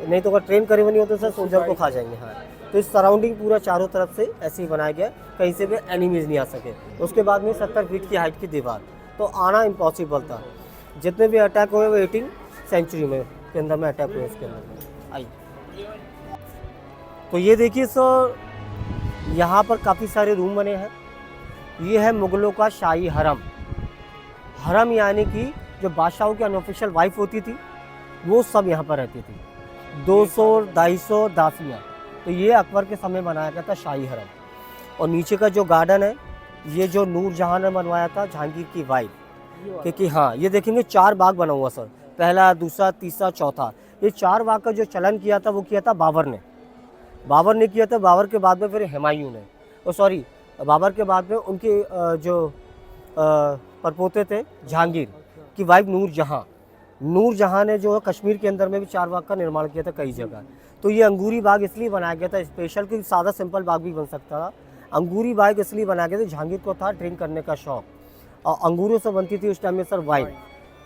S1: नहीं तो अगर ट्रेन करे हुए नहीं होते सर सोल्जर को खा जाएंगे। हाँ, तो इस सराउंडिंग पूरा चारों तरफ से ऐसे ही बनाया गया, कहीं से भी एनिमीज नहीं आ सके। उसके बाद में 70 फीट की हाइट की दीवार, तो आना इम्पॉसिबल था। जितने भी अटैक हुए वो 18 सेंचुरी में के अंदर में अटैक हुए इसके अंदर में। आइए तो ये देखिए सर, यहाँ पर काफ़ी सारे रूम बने हैं। ये है मुग़लों का शाही हरम। हरम यानी कि जो बादशाहों की अनऑफिशियल वाइफ होती थी वो सब यहाँ पर रहती थी। 200-250 दासियाँ। तो ये अकबर के समय बनाया गया था शाही हरम। और नीचे का जो गार्डन है ये जो नूरजहां ने बनवाया था, जहांगीर की वाइफ। क्योंकि हाँ, ये देखेंगे 4 बाग बना हुआ सर, पहला, दूसरा, तीसरा, चौथा। ये 4 बाग का जो चलन किया था वो किया था बाबर ने किया था। बाबर के बाद में फिर हुमायूं ने, बाबर के बाद में उनके जो परपोते थे जहांगीर की वाइफ नूरजहां ने जो है कश्मीर के अंदर में भी 4 बाग का निर्माण किया था कई जगह। तो ये अंगूरी बाग इसलिए बनाया गया था स्पेशल, क्योंकि सादा सिंपल बाग भी बन सकता था। अंगूरी बाग इसलिए बनाया गया था, जहांगीर को था ड्रिंक करने का शौक, और अंगूरों से बनती थी उस टाइम में सर वाइन।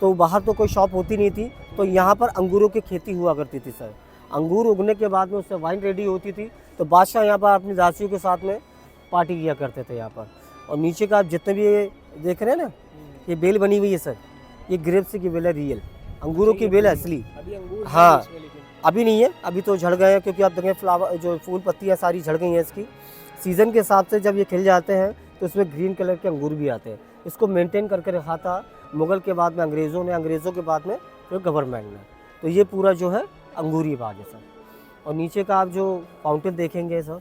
S1: तो बाहर तो कोई शॉप होती नहीं थी, तो यहाँ पर अंगूरों की खेती हुआ करती थी सर। अंगूर उगने के बाद में उससे वाइन रेडी होती थी, तो बादशाह यहाँ पर अपनी दासियों के साथ में पार्टी किया करते थे यहाँ पर। और नीचे का आप जितने भी ये देख रहे हैं ना, ये बेल बनी हुई है सर, ये ग्रेप्स की बेल है, रियल अंगूरों की बेल है असली। हाँ, अभी नहीं है, अभी तो झड़ गए हैं, क्योंकि आप देखें फ्लावर जो फूल पत्तियाँ सारी झड़ गई हैं इसकी। सीज़न के हिसाब से जब ये खिल जाते हैं तो इसमें ग्रीन कलर के अंगूर भी आते हैं। इसको मेंटेन करके रखा था मुग़ल के बाद में अंग्रेज़ों के बाद में फिर गवर्नमेंट ने। तो ये पूरा जो है अंगूरी बाग है सर। और नीचे का आप जो फाउंटेन देखेंगे सर,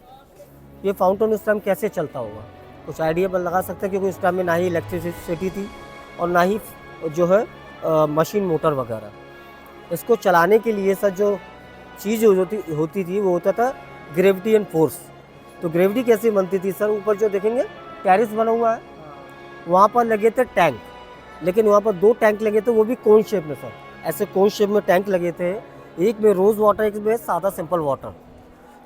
S1: ये फाउंटेन उस टाइम कैसे चलता होगा कुछ आइडिया पर लगा सकते हैं, क्योंकि उस टाइम में ना ही इलेक्ट्रिसिटी थी और ना ही जो है मशीन मोटर वगैरह। इसको चलाने के लिए सर जो चीज़ होती थी वो होता था ग्रेविटी एंड फोर्स। तो ग्रेविटी कैसे बनती थी सर, ऊपर जो देखेंगे टेरिस बना हुआ है, वहाँ पर लगे थे टैंक, लेकिन वहाँ पर 2 टैंक लगे थे, वो भी कोन शेप में सर, ऐसे कोन शेप में टैंक लगे थे। एक में रोज़ वाटर, एक में सादा सिंपल वाटर।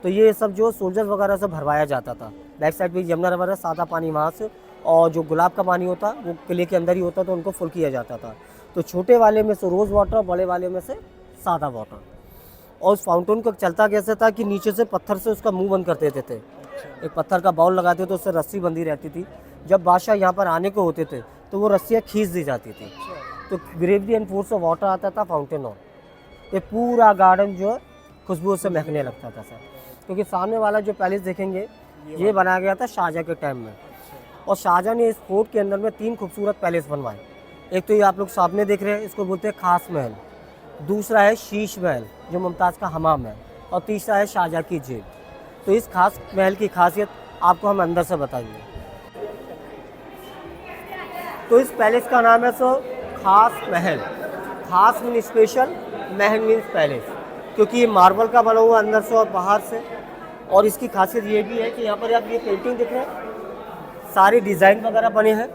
S1: तो ये सब जो सोल्जर्स वगैरह से भरवाया जाता था। बैक साइड पे यमुना रिवर है, सादा पानी वहाँ से, और जो गुलाब का पानी होता वो किले के अंदर ही होता, तो उनको फुल किया जाता था। तो छोटे वाले में से रोज़ वाटर, बड़े वाले में से सादा वाटर। और उस फाउंटेन को चलता कैसे था कि नीचे से पत्थर से उसका मुँह बंद कर देते थे। एक पत्थर का बाउल लगाते तो उससे रस्सी बंधी रहती थी। जब बादशाह यहाँ पर आने को होते थे तो वो रस्सियाँ खींच दी जाती थी। तो gravity and force of water आता था फाउंटेन ऑन। ये पूरा गार्डन जो है खुशबू से महकने लगता था सर। क्योंकि सामने वाला जो पैलेस देखेंगे ये बनाया गया था शाहजहाँ के टाइम में। और शाहजहाँ ने इस फोर्ट के अंदर में 3 खूबसूरत पैलेस बनवाए। एक तो ये आप लोग सामने देख रहे हैं, इसको बोलते हैं खास महल। दूसरा है शीश महल जो मुमताज़ का हमाम है, और तीसरा है शाहजहाँ की जेल। तो इस खास महल की खासियत आपको हम अंदर से बताएंगे। तो इस पैलेस का नाम है सो खास महल। खास मीन स्पेशल, महल मीन्स पैलेस, क्योंकि ये मार्बल का बना हुआ अंदर से और बाहर से। और इसकी खासियत ये भी है कि यहाँ पर आप ये पेंटिंग देख रहे हैं, सारे डिज़ाइन वगैरह बने हैं।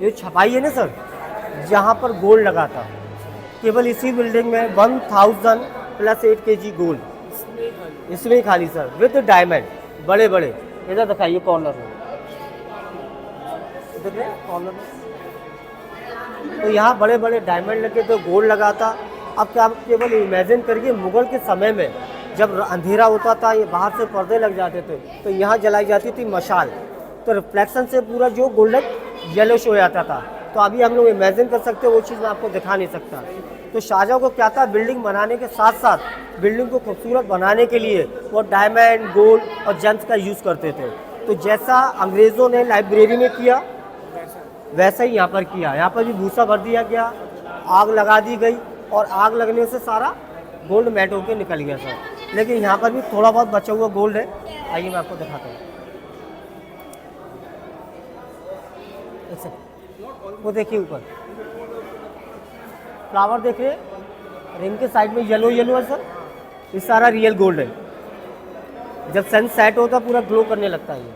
S1: ये छपाई है ना सर, यहाँ पर गोल्ड लगा था केवल इसी बिल्डिंग में 1000 + 8 kg गोल्ड इसमें ही खाली सर, विद डायमंड बड़े बड़े। इधर दिखाइए कॉर्नर में, देख रहे हैं कॉर्नर में, तो यहाँ बड़े बड़े डायमंड लगे तो गोल्ड लगा था। अब क्या आप केवल इमेजिन करिए, मुग़ल के समय में जब अंधेरा होता था, ये बाहर से पर्दे लग जाते थे, तो यहाँ जलाई जाती थी मशाल, तो रिफ्लेक्शन से पूरा जो गोल्डन येलोश हो जाता था। तो अभी हम लोग इमेजिन कर सकते हैं, वो चीज़ मैं आपको दिखा नहीं सकता। तो शाहजहाँ को क्या था, बिल्डिंग बनाने के साथ साथ बिल्डिंग को खूबसूरत बनाने के लिए वो डायमंड, गोल्ड और जेम्स का यूज़ करते थे। तो जैसा अंग्रेज़ों ने लाइब्रेरी में किया वैसा ही यहाँ पर किया। यहाँ पर भी भूसा भर दिया गया, आग लगा दी गई, और आग लगने से सारा गोल्ड मेल्ट होकर निकल गया सर। लेकिन यहाँ पर भी थोड़ा बहुत बचा हुआ गोल्ड है। आइए मैं आपको दिखाता हूँ। वो देखिए ऊपर फ्लावर देख रहे हैं, रिंग के साइड में येलो येलो है सर, ये सारा रियल गोल्ड है। जब सन सेट होता पूरा ग्लो करने लगता है ये।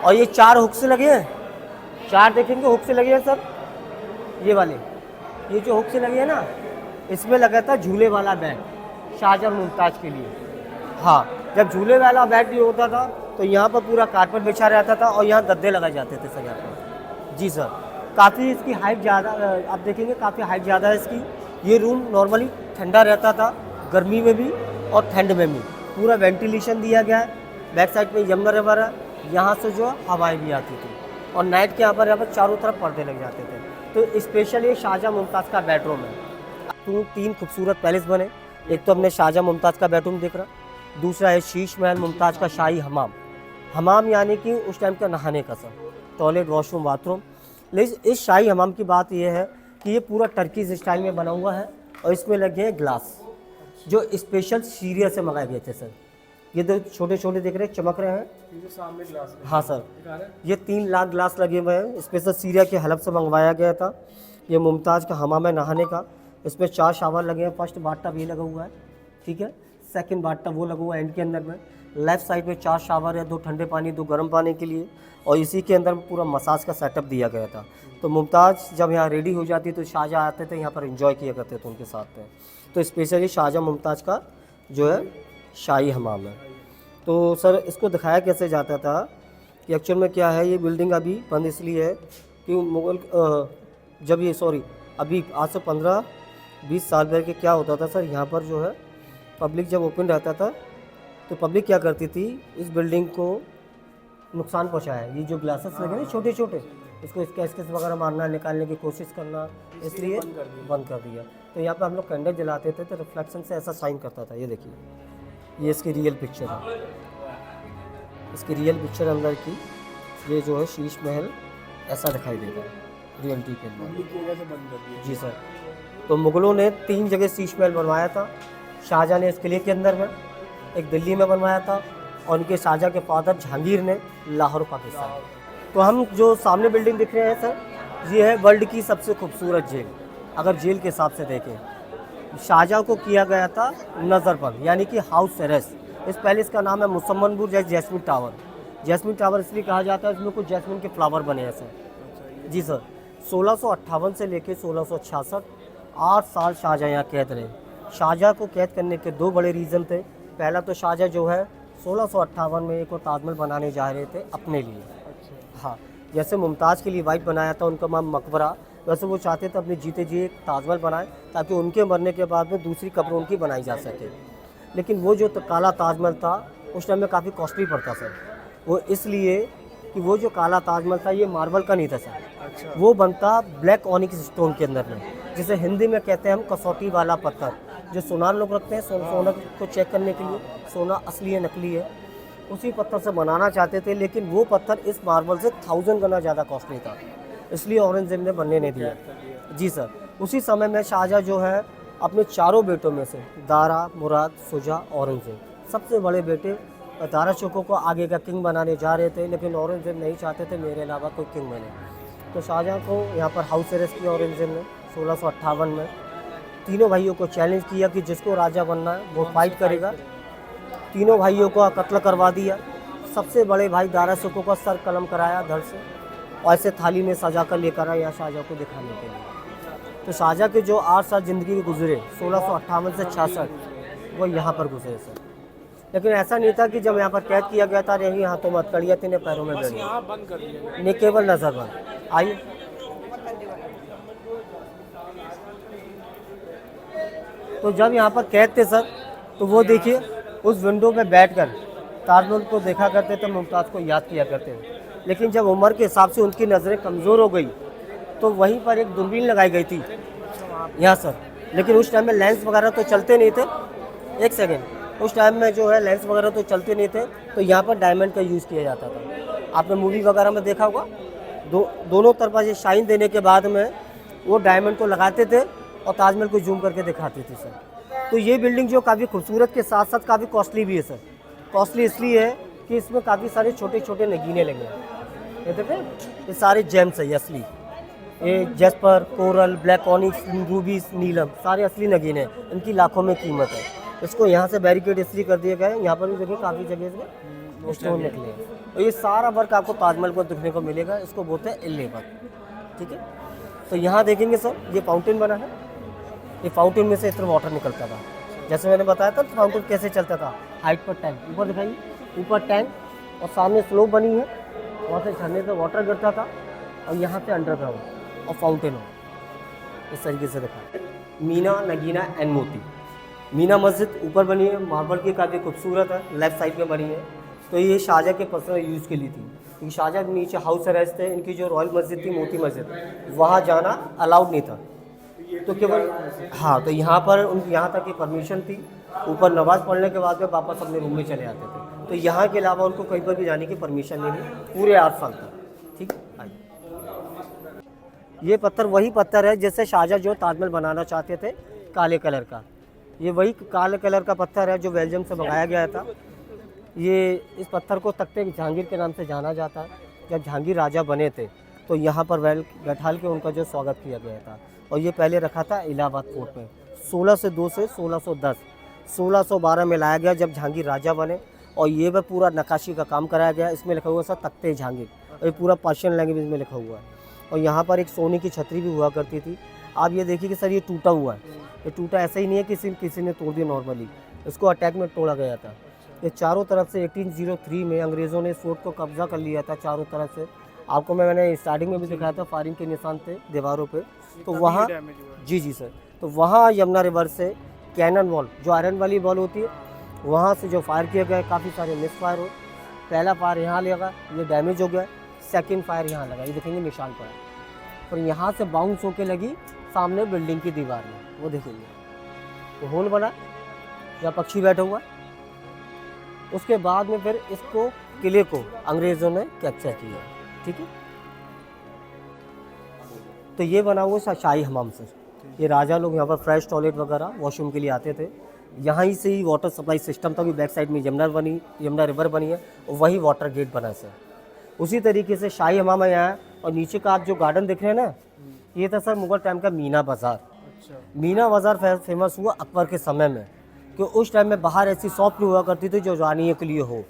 S1: और ये 4 हुक्स लगे हैं, 4 देखेंगे हुक्स लगे हैं सर। ये वाले, ये जो हुक्स लगे हैं ना, इसमें लगा था झूले वाला बैग शाहजहाँ मुमताज़ के लिए। हाँ, जब झूले वाला बैग भी होता था तो यहाँ पर पूरा कारपेट बिछा रहता था और यहाँ गद्दे लगाए जाते थे सर यहाँ पर। जी सर, काफ़ी इसकी हाइट ज़्यादा, आप देखेंगे काफ़ी हाइट ज़्यादा है इसकी। ये रूम नॉर्मली ठंडा रहता था, गर्मी में भी और ठंड में भी। पूरा वेंटिलेशन दिया गया है। बैक साइड पे यमुना रिवर है, यहाँ से जो हवाएं भी आती थी और नाइट के यहाँ पर चारों तरफ पर्दे लग जाते थे। तो स्पेशल ये शाहजहाँ मुमताज़ का बेडरूम है। तो 3 खूबसूरत पैलेस बने। एक तो हमने शाहजहाँ मुमताज़ का बेडरूम देख रहा, दूसरा है शीश महल मुमताज़ का शाही हमाम। हमाम यानी कि उस टाइम का नहाने का सर, टॉयलेट, वॉशरूम, बाथरूम। लेकिन इस शाही हमाम की बात यह है कि ये पूरा टर्कीज स्टाइल में बना हुआ है और इसमें लगे हैं ग्लास जो स्पेशल सीरिया से मंगाए गए थे सर। ये दो छोटे छोटे दिख रहे हैं, चमक रहे हैं।
S2: ये जो सामने ग्लास है।
S1: हाँ सर, ये 3 लाख ग्लास लगे हुए हैं, स्पेशल सीरिया के हलब से मंगवाया गया था। ये मुमताज़ का हमाम है नहाने का। इसमें 4 शावर लगे हैं। फर्स्ट बाथटब ये लगा हुआ है, ठीक है। सेकंड बाथटब वो लगा हुआ है एंड के अंदर में। लेफ्ट साइड में 4 शावर है, 2 ठंडे पानी, 2 गर्म पानी के लिए, और इसी के अंदर पूरा मसाज का सेटअप दिया गया था। तो मुमताज़ जब यहाँ रेडी हो जाती तो शाहजहाँ आते थे यहाँ पर एंजॉय किया करते थे उनके साथ में। तो स्पेशली शाहजहाँ मुमताज़ का जो है शाही हमाम है। तो सर इसको दिखाया कैसे जाता था कि एक्चुअल में क्या है, ये बिल्डिंग अभी बंद इसलिए है कि मुगल जब ये अभी आज से 15-20 साल पहले क्या होता था सर, यहाँ पर जो है पब्लिक जब ओपन रहता था तो पब्लिक क्या करती थी, इस बिल्डिंग को नुकसान पहुँचाया। ये जो ग्लासेस लगे ना छोटे छोटे, इसको स्केच वगैरह मारना, निकालने की कोशिश करना, इसलिए बंद कर दिया। तो यहाँ पे हम लोग कैंडल जलाते थे तो रिफ्लेक्शन से ऐसा शाइन करता था। ये देखिए, ये इसकी रियल पिक्चर है, इसकी रियल पिक्चर अंदर की। ये जो है शीश महल ऐसा दिखाई देता है रियलिटी के अंदर। जी सर। तो मुग़लों ने 3 जगह शीश महल बनवाया था। शाहजहाँ ने इस किले के अंदर में, एक दिल्ली में बनवाया था, और उनके शाहजहाँ के फादर जहांगीर ने लाहौर, पाकिस्तान। तो हम जो सामने बिल्डिंग दिख रहे हैं सर, ये है वर्ल्ड की सबसे खूबसूरत जेल। अगर जेल के हिसाब से देखें, शाहजहाँ को किया गया था नज़रबंद यानी कि हाउस अरेस्ट। इस पैलेस का नाम है मुसम्मन बुर्ज या जैस्मिन टावर। जैस्मिन टावर इसलिए कहा जाता है, इसमें कुछ जैस्मिन के फ्लावर बने हैं सर। जी सर। 1658 से लेकर 1666 8 साल शाहजहाँ यहाँ कैद रहे। शाहजहाँ को कैद करने के 2 बड़े रीज़न थे। पहला तो शाहजहाँ जो है 1658 में एक और ताजमहल बनाने जा रहे थे अपने लिए। हाँ, जैसे मुमताज़ के लिए वाइफ बनाया था उनका नाम मकबरा, वैसे वो चाहते थे अपने जीते जी एक ताजमहल बनाए ताकि उनके मरने के बाद में दूसरी कब्र उनकी बनाई जा सके। लेकिन वो जो काला ताजमहल था उस टाइम में काफ़ी कॉस्टली पड़ता सर। वो इसलिए कि वो जो काला ताजमहल था ये मार्बल का नहीं था सर। वो बनता ब्लैक ऑनिक्स स्टोन के अंदर में, जिसे हिंदी में कहते हैं हम कसौटी वाला पत्थर, जो सोनार लोग रखते हैं सोना को चेक करने के लिए, सोना असली है नकली है, उसी पत्थर से बनाना चाहते थे। लेकिन वो पत्थर इस मार्बल से 1000 गुना ज़्यादा कॉस्टली था, इसलिए औरंगजेब ने बनने नहीं दिया। जी सर। उसी समय में शाहजहाँ जो है अपने 4 बेटों में से दारा, मुराद, शुजा, औरंगजेब, सबसे बड़े बेटे दारा शोको को आगे का किंग बनाने जा रहे थे, लेकिन औरंगजेब नहीं चाहते थे मेरे अलावा कोई किंग बने। तो शाहजहाँ को यहाँ पर हाउस अरेस्ट किया औरंगजेब ने 1658 में। तीनों भाइयों को चैलेंज किया कि जिसको राजा बनना है वो फाइट करेगा। तीनों भाइयों को कत्ल करवा दिया। सबसे बड़े भाई दारा शोको का सर कलम कराया धड़ से, और ऐसे थाली में सजा कर लेकर आया शाहजहाँ को दिखाने के लिए। तो शाहजहाँ के जो 8 साल ज़िंदगी गुजरे 1658 से 66 वो यहाँ पर गुजरे सर। लेकिन ऐसा नहीं था कि जब यहाँ पर कैद किया गया था यही हाथों मत कड़िया तीन पैरों में गड़ी, नहीं केवल नजर बंद। आइए तो जब यहाँ पर कैद थे सर, तो वो देखिए उस विंडो में बैठकर ताजमहल को देखा करते थे, मुमताज़ को याद किया करते थे। लेकिन जब उम्र के हिसाब से उनकी नज़रें कमज़ोर हो गई तो वहीं पर एक दूरबीन लगाई गई थी यहाँ सर। लेकिन उस टाइम में लेंस वगैरह तो चलते नहीं थे। एक सेकेंड, उस टाइम में जो है लेंस वगैरह तो चलते नहीं थे, तो यहाँ पर डायमंड का यूज़ किया जाता था। आपने मूवी वगैरह में देखा होगा, दोनों तरफा ये शाइन देने के बाद में वो डायमंड को लगाते थे और ताजमहल को जूम करके दिखाते थे सर। तो ये बिल्डिंग जो काफ़ी खूबसूरत के साथ साथ काफ़ी कॉस्टली भी है सर। कॉस्टली इसलिए है कि इसमें काफ़ी सारे छोटे छोटे नगीने लगे हैं। ये देखें, ये सारे जेम्स है असली, ये jasper, coral, black onyx, rubies, नीलम, सारे असली नगीने हैं। इनकी लाखों में कीमत है। इसको यहाँ से बैरिकेड इसलिए कर दिया गया है। यहाँ पर भी देखिए काफ़ी जगह इसमें स्टोन निकले हैं। तो ये सारा वर्क आपको ताजमहल को देखने को मिलेगा। इसको बोलते हैं इल्ले वर्क, ठीक है। तो यहाँ देखेंगे सर, ये फाउंटेन बना है। ये फाउंटेन में से इतना वाटर निकलता था। जैसे मैंने बताया था फाउंटेन कैसे चलता था, हाइट पर टैंक, ऊपर दिखाइए, ऊपर टैंक और सामने स्लोप बनी है, वहाँ से झरने से वाटर गिरता था और यहाँ से अंडरग्राउंड और फाउंटेन हो। इस तरीके से दिखा मीना, नगीना एंड मोती। मीना मस्जिद ऊपर बनी है, मार्बल की, काफ़ी खूबसूरत है, लेफ्ट साइड में बनी है। तो ये शाहजहाँ के पर्सनल यूज़ के लिए थी, क्योंकि शाहजहाँ के नीचे हाउस अरेस्ट थे, इनकी जो रॉयल मस्जिद थी, मोती मस्जिद, वहाँ जाना अलाउड नहीं था। तो केवल हाँ, तो यहाँ पर यहाँ तक की परमिशन थी। ऊपर नमाज़ पढ़ने के बाद में वापस अपने रूम में चले आते थे। तो यहाँ के अलावा उनको कहीं पर भी जाने की परमिशन नहीं थी पूरे 8 साल तक। ठीक, आइए। ये पत्थर वही पत्थर है जिससे शाहजहाँ जो ताजमहल बनाना चाहते थे, काले कलर का। ये वही काले कलर का पत्थर है जो बेल्जियम से मंगाया गया था। ये इस पत्थर को तख्ते जहांगीर के नाम से जाना जाता है। जब जहांगीर राजा बने थे तो यहाँ पर बैठाल के उनका जो स्वागत किया गया था। और ये पहले रखा था इलाहाबाद फोर्ट में 1602 से 1610। 1612 में लाया गया जब जहांगीर राजा बने, और ये भी पूरा नक्काशी का काम कराया गया। इसमें लिखा हुआ सर तख्ते जहांगीर, और ये पूरा पर्शियन लैंग्वेज में लिखा हुआ है। और यहाँ पर एक सोने की छतरी भी हुआ करती थी। आप ये देखिए कि सर ये टूटा हुआ है। ये टूटा ऐसा ही नहीं है कि किसी ने तोड़ दिया नॉर्मली, इसको अटैक में तोड़ा गया था। ये चारों तरफ से 1803 में अंग्रेज़ों ने इस फोर्ट को कब्जा कर लिया था चारों तरफ से। आपको मैंने स्टार्टिंग में भी दिखाया था, फायरिंग के निशान थे दीवारों पे। तो वहाँ जी सर, तो वहाँ यमुना रिवर से कैनन वॉल, जो आयरन वाली बॉल होती है, वहाँ से जो फायर किया गया, काफ़ी सारे मिस फायर हो। पहला फायर यहाँ लगा, ये डैमेज हो गया। सेकंड फायर यहाँ लगा, ये देखेंगे निशान पर, और यहाँ से बाउंस होके लगी सामने बिल्डिंग की दीवार में, वो देखेंगे तो होल बना या पक्षी बैठा हुआ। उसके बाद में फिर इसको किले को अंग्रेज़ों ने कैप्चर किया। ठीक है, तो ये बना हुआ शाही हमाम से। ये राजा लोग यहाँ पर फ्रेश टॉयलेट वगैरह वॉशरूम के लिए आते थे। यहाँ ही से ही वाटर सप्लाई सिस्टम था। भी बैक साइड में यमुना रिवर बनी है, और वही वाटर गेट बना सर। उसी तरीके से शाही हमाम है यहाँ। और नीचे का आप जो गार्डन देख रहे हैं ना, ये था सर मुगल टाइम का मीना बाज़ार। मीना बाज़ार फेमस हुआ अकबर के समय में, कि उस टाइम में बाहर ऐसी शॉप नहीं हुआ करती थी जो रानियों के लिए हो।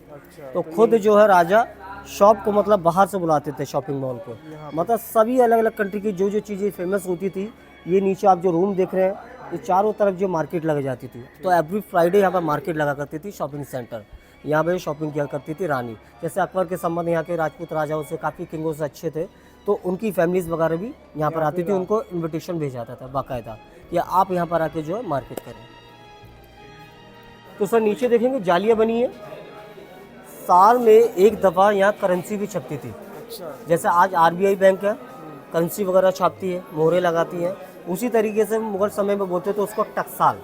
S1: तो खुद जो है राजा शॉप को मतलब बाहर से बुलाते थे, शॉपिंग मॉल को। मतलब सभी अलग अलग कंट्री की जो जो चीज़ें फेमस होती थी, ये नीचे आप जो रूम देख रहे हैं, ये चारों तरफ जो मार्केट लग जाती थी। तो एवरी फ्राइडे यहाँ पर मार्केट लगा करती थी, शॉपिंग सेंटर। यहाँ पर शॉपिंग किया करती थी रानी। जैसे अकबर के संबंध यहाँ के राजपूत राजाओं से, काफ़ी किंगों से अच्छे थे, तो उनकी फैमिलीज़ वगैरह भी यहाँ पर आती थी। उनको इन्विटेशन भेजा जाता था बाकायदा, या आप यहाँ पर आके जो है मार्केट करें। तो सर नीचे देखेंगे जालियाँ बनी है। साल में एक दफ़ा यहाँ करेंसी भी छपती थी। जैसे आज RBI बैंक है, करेंसी वगैरह छापती है, मोहरे लगाती है। उसी तरीके से मुगल समय में बोलते थे उसको टकसाल।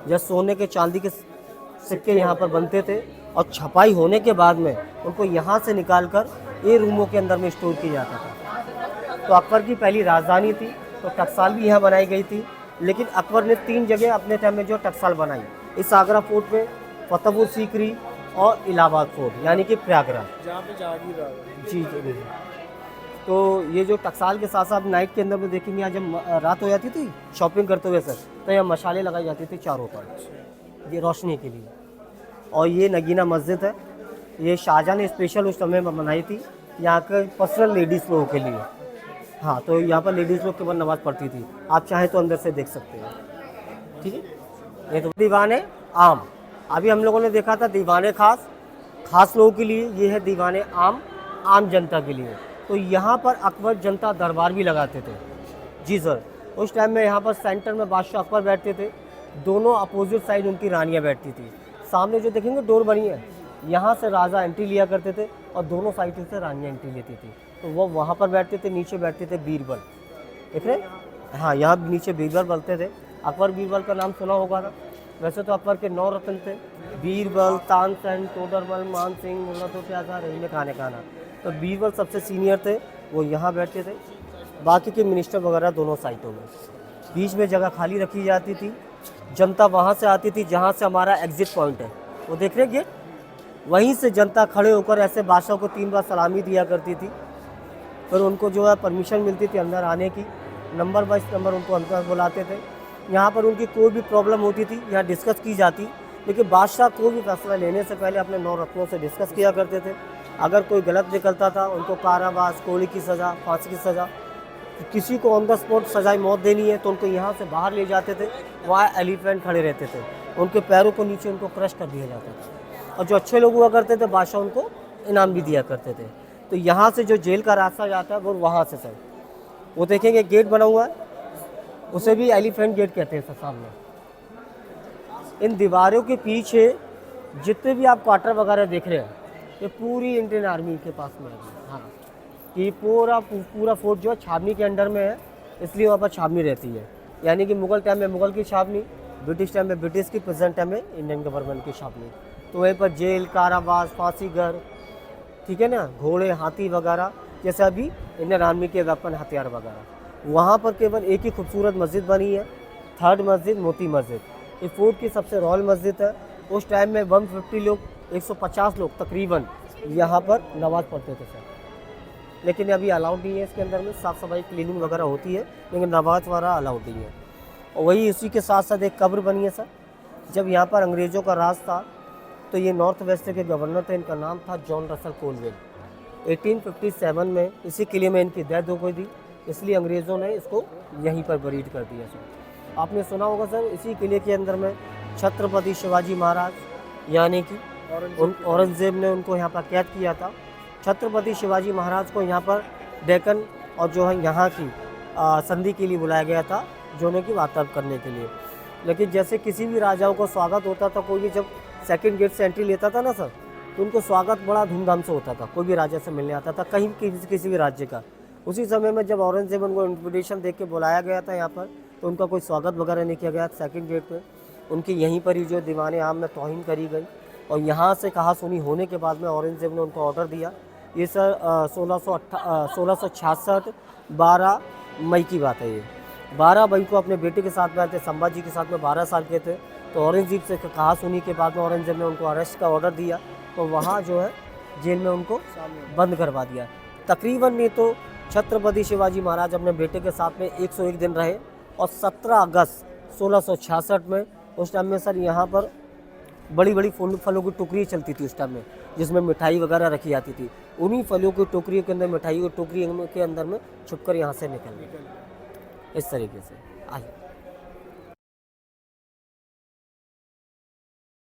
S1: जैसे सोने के चांदी के सिक्के यहाँ पर बनते थे, और छपाई होने के बाद में उनको यहाँ से निकाल कर ये रूमों के अंदर में स्टोर किया जाता था। तो अकबर की पहली राजधानी थी, तो टकसाल भी यहाँ बनाई गई थी। लेकिन अकबर ने 3 जगह अपने टाइम में जो टकसाल बनाई, इस आगरा फोर्ट में, फतेहपुर सीकरी और इलाहाबाद फोर्ट, यानी कि प्रयागराज,
S2: जहाँ पे जहांगीर राजा।
S1: जी। तो ये जो टकसाल के साथ साथ नाइट के अंदर में देखेंगे, यहाँ जब रात हो जाती थी शॉपिंग करते हुए सर, तो यहाँ मशाले लगाई जाती थी चारों तरफ, ये रोशनी के लिए। और ये नगीना मस्जिद है, ये शाहजहाँ ने स्पेशल उस समय में बनाई थी, यहाँ के पर्सनल लेडीज़ लोगों के लिए। हाँ, तो यहाँ पर लेडीज़ लोग केवल नमाज़ पढ़ती थी। आप चाहें तो अंदर से देख सकते हैं। ठीक है, ये तो दीवाने आम, अभी हम लोगों ने देखा था दीवाने खास लोगों के लिए, ये है दीवाने आम जनता के लिए। तो यहाँ पर अकबर जनता दरबार भी लगाते थे। जी सर, उस टाइम में यहाँ पर सेंटर में बादशाह अकबर बैठते थे, दोनों अपोजिट साइड उनकी रानियाँ बैठती थी। सामने जो देखेंगे डोर बनी है, यहाँ से राजा एंट्री लिया करते थे, और दोनों साइड से रानियाँ एंट्री लेती थी। तो वो वहाँ पर बैठते थे, नीचे बैठते थे बीरबल, देख रहे? हाँ, यहाँ नीचे बीरबल बोलते थे। अकबर बीरबल का नाम सुना होगा ना। वैसे तो अकबर के 9 रत्न थे, बीरबल, तानसेन, टोडरमल, मानसिंह, मुल्ला तो क्या था, रही में खाना। तो बीरबल सबसे सीनियर थे, वो यहाँ बैठते थे। बाकी के मिनिस्टर वगैरह दोनों साइडों में, बीच में जगह खाली रखी जाती थी। जनता वहाँ से आती थी जहाँ से हमारा एग्जिट पॉइंट है, वो देख रहे गेट, वहीं से जनता खड़े होकर ऐसे बादशाह को 3 बार सलामी दिया करती थी। फिर उनको जो है परमिशन मिलती थी अंदर आने की, नंबर वाइज नंबर उनको अंदर बुलाते थे। यहाँ पर उनकी कोई भी प्रॉब्लम होती थी, यहाँ डिस्कस की जाती। लेकिन बादशाह कोई भी फैसला लेने से पहले अपने 9 रत्नों से डिस्कस किया करते थे। अगर कोई गलत निकलता था, उनको कारावास, कोड़ी की सज़ा, फांसी की सज़ा, किसी को ऑन द स्पॉट सजाए मौत देनी है तो उनको यहाँ से बाहर ले जाते थे। वहाँ एलिफेंट खड़े रहते थे, उनके पैरों को नीचे उनको क्रश कर दिया जाता था। और जो अच्छे लोग हुआ करते थे, बादशाह उनको इनाम भी दिया करते थे। तो यहाँ से जो जेल का रास्ता जाता है वो वहाँ से सर, वो देखेंगे गेट बना हुआ है, उसे भी एलिफेंट गेट कहते हैं सर। सामने इन दीवारों के पीछे जितने भी आप क्वार्टर वगैरह देख रहे हैं ये पूरी इंडियन आर्मी के पास में है। हाँ, कि पूरा फोर्ट जो है छावनी के अंडर में है, इसलिए वहाँ पर छावनी रहती है। यानी कि मुगल टाइम में मुगल की छावनी, ब्रिटिश टाइम में ब्रिटिश की, प्रेजेंट टाइम में इंडियन गवर्नमेंट की छावनी। तो वहीं पर जेल, कारावास, फांसी घर, ठीक है ना, घोड़े, हाथी वगैरह, जैसे अभी इंडियन आर्मी के वेपन, हथियार वगैरह। वहाँ पर केवल एक ही खूबसूरत मस्जिद बनी है, थर्ड मस्जिद मोती मस्जिद। ये फोर्ट की सबसे रॉयल मस्जिद है। उस टाइम में 150 लोग, 150 लोग तकरीबन यहाँ पर नमाज़ पढ़ते थे सर। लेकिन अभी अलाउड नहीं है इसके अंदर में, साफ़ सफाई क्लीनिंग वगैरह होती है, लेकिन नमाज वगैरह अलाउड नहीं है। और वही इसी के साथ साथ एक कब्र बनी है सर। जब यहाँ पर अंग्रेज़ों का राज था तो ये नॉर्थ वेस्ट के गवर्नर थे, इनका नाम था जॉन रसल कोलवेल। 1857 में इसी किले में इनकी डेथ हो गई थी, इसलिए अंग्रेज़ों ने इसको यहीं पर बरीड कर दिया सर। आपने सुना होगा सर, इसी किले के अंदर में छत्रपति शिवाजी महाराज यानी कि औरंगजेब ने उनको यहाँ पर कैद किया था। छत्रपति शिवाजी महाराज को यहाँ पर डेक्कन और जो है यहाँ की संधि के लिए बुलाया गया था, जोनों की वार्ता करने के लिए। लेकिन जैसे किसी भी राजाओं को स्वागत होता था, कोई भी जब सेकंड गेट से एंट्री लेता था ना सर, तो उनको स्वागत बड़ा धूमधाम से होता था। कोई भी राजा से मिलने आता था, कहीं किसी भी राज्य का। उसी समय में जब औरंगजेब उनको इन्विटेशन देख के बुलाया गया था यहाँ पर, तो उनका कोई स्वागत वगैरह नहीं किया गया सेकंड गेट पे। उनकी यहीं पर ही जो दीवाने आम में तौहीन करी गई, और यहाँ से कहा सुनी होने के बाद में औरंगजेब ने उनको ऑर्डर दिया। ये सर 1666 12 मई की बात है। ये 12 मई को अपने बेटे के साथ में आए थे, संभाजी के साथ में 12 साल के थे। तो औरंगजेब से कहा सुनी के बाद में औरंगजेब ने उनको अरेस्ट का ऑर्डर दिया, तो वहाँ जो है जेल में उनको बंद करवा दिया। तकरीबन नहीं तो छत्रपति शिवाजी महाराज अपने बेटे के साथ में 101 दिन रहे, और 17 अगस्त 1666 में, उस टाइम में सर यहाँ पर बड़ी बड़ी फलों की टोकरी चलती थी उस टाइम में, जिसमें मिठाई वगैरह रखी जाती थी। उन्हीं फलों की टोकरियों के अंदर, मिठाई की टोकरी के अंदर में छुपकर यहाँ से निकल गए। इस तरीके से आइए।